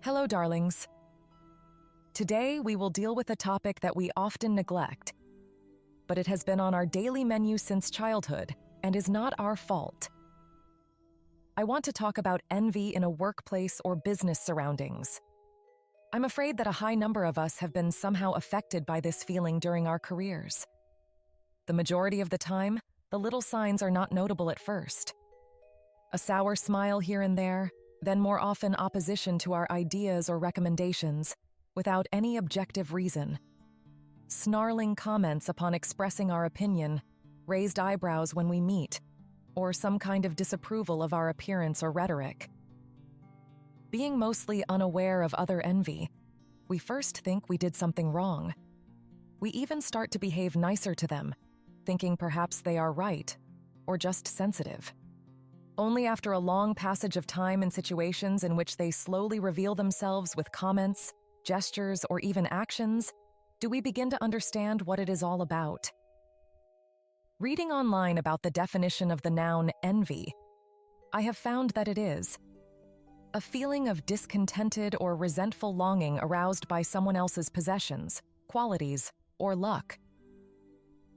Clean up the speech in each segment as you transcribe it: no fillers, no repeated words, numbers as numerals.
Hello, darlings. Today, we will deal with a topic that we often neglect, but it has been on our daily menu since childhood and is not our fault. I want to talk about envy in a workplace or business surroundings. I'm afraid that a high number of us have been somehow affected by this feeling during our careers. The majority of the time, the little signs are not notable at first. A sour smile here and there, then more often opposition to our ideas or recommendations, without any objective reason. Snarling comments upon expressing our opinion, raised eyebrows when we meet, or some kind of disapproval of our appearance or rhetoric. Being mostly unaware of other envy, we first think we did something wrong. We even start to behave nicer to them, thinking perhaps they are right, or just sensitive. Only after a long passage of time and situations in which they slowly reveal themselves with comments, gestures, or even actions, do we begin to understand what it is all about. Reading online about the definition of the noun envy, I have found that it is a feeling of discontented or resentful longing aroused by someone else's possessions, qualities, or luck.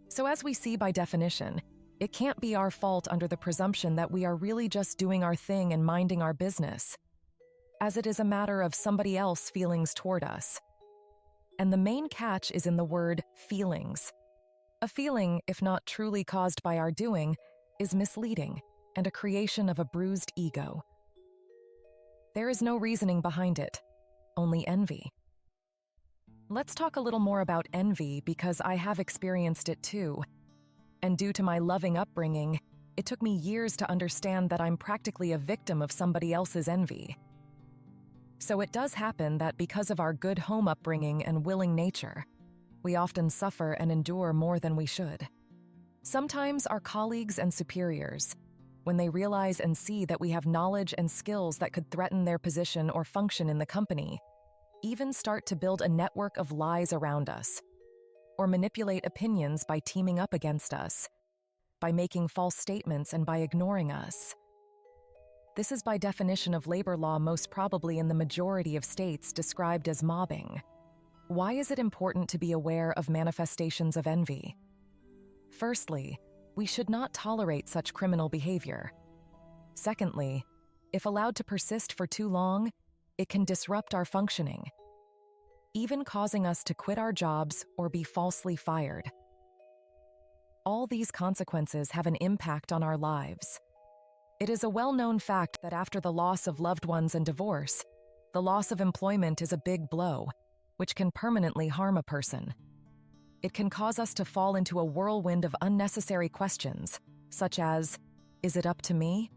So as we see by definition, it can't be our fault under the presumption that we are really just doing our thing and minding our business, as it is a matter of somebody else's feelings toward us. And the main catch is in the word feelings. A feeling, if not truly caused by our doing, is misleading and a creation of a bruised ego. There is no reasoning behind it, only envy. Let's talk a little more about envy because I have experienced it too. And due to my loving upbringing, it took me years to understand that I'm practically a victim of somebody else's envy. So it does happen that because of our good home upbringing and willing nature, we often suffer and endure more than we should. Sometimes our colleagues and superiors, when they realize and see that we have knowledge and skills that could threaten their position or function in the company, even start to build a network of lies around us, or manipulate opinions by teaming up against us, by making false statements and by ignoring us. This is by definition of labor law most probably in the majority of states described as mobbing. Why is it important to be aware of manifestations of envy? Firstly, we should not tolerate such criminal behavior. Secondly, if allowed to persist for too long, it can disrupt our functioning, even causing us to quit our jobs or be falsely fired. All these consequences have an impact on our lives. It is a well-known fact that after the loss of loved ones and divorce, the loss of employment is a big blow, which can permanently harm a person. It can cause us to fall into a whirlwind of unnecessary questions, such as, is it up to me?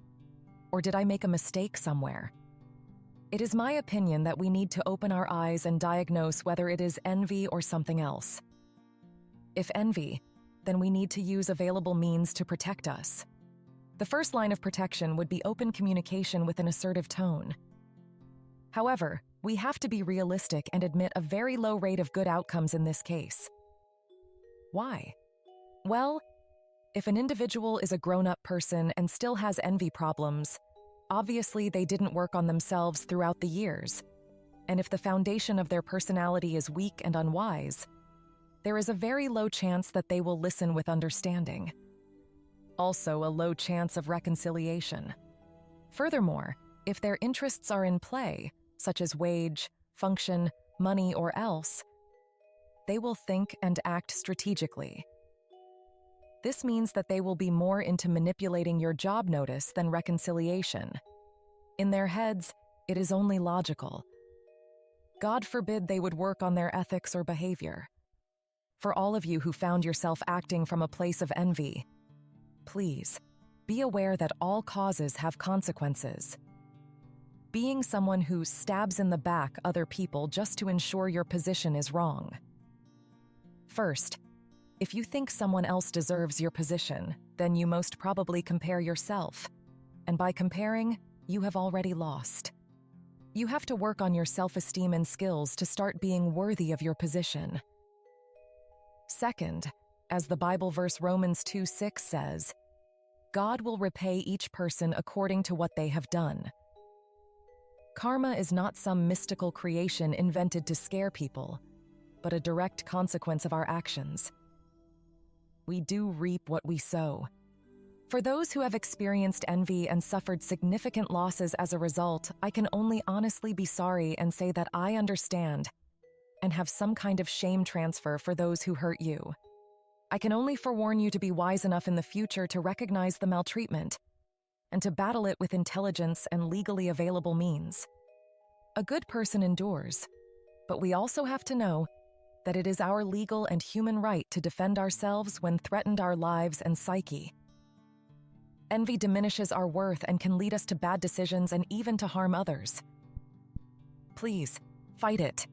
Or did I make a mistake somewhere? It is my opinion that we need to open our eyes and diagnose whether it is envy or something else. If envy, then we need to use available means to protect us. The first line of protection would be open communication with an assertive tone. However, we have to be realistic and admit a very low rate of good outcomes in this case. Why? Well, if an individual is a grown-up person and still has envy problems, obviously they didn't work on themselves throughout the years. And if the foundation of their personality is weak and unwise, there is a very low chance that they will listen with understanding. Also, a low chance of reconciliation. Furthermore, if their interests are in play, such as wage, function, money, or else, they will think and act strategically. This means that they will be more into manipulating your job notice than reconciliation. In their heads, it is only logical. God forbid they would work on their ethics or behavior. For all of you who found yourself acting from a place of envy, please, be aware that all causes have consequences. Being someone who stabs in the back other people just to ensure your position is wrong. First, if you think someone else deserves your position, then you most probably compare yourself. And by comparing, you have already lost. You have to work on your self-esteem and skills to start being worthy of your position. Second, as the Bible verse Romans 2:6 says, God will repay each person according to what they have done. Karma is not some mystical creation invented to scare people, but a direct consequence of our actions. We do reap what we sow. For those who have experienced envy and suffered significant losses as a result, I can only honestly be sorry and say that I understand and have some kind of shame transfer for those who hurt you. I can only forewarn you to be wise enough in the future to recognize the maltreatment and to battle it with intelligence and legally available means. A good person endures, but we also have to know that it is our legal and human right to defend ourselves when threatened our lives and psyche. Envy diminishes our worth and can lead us to bad decisions and even to harm others. Please, fight it.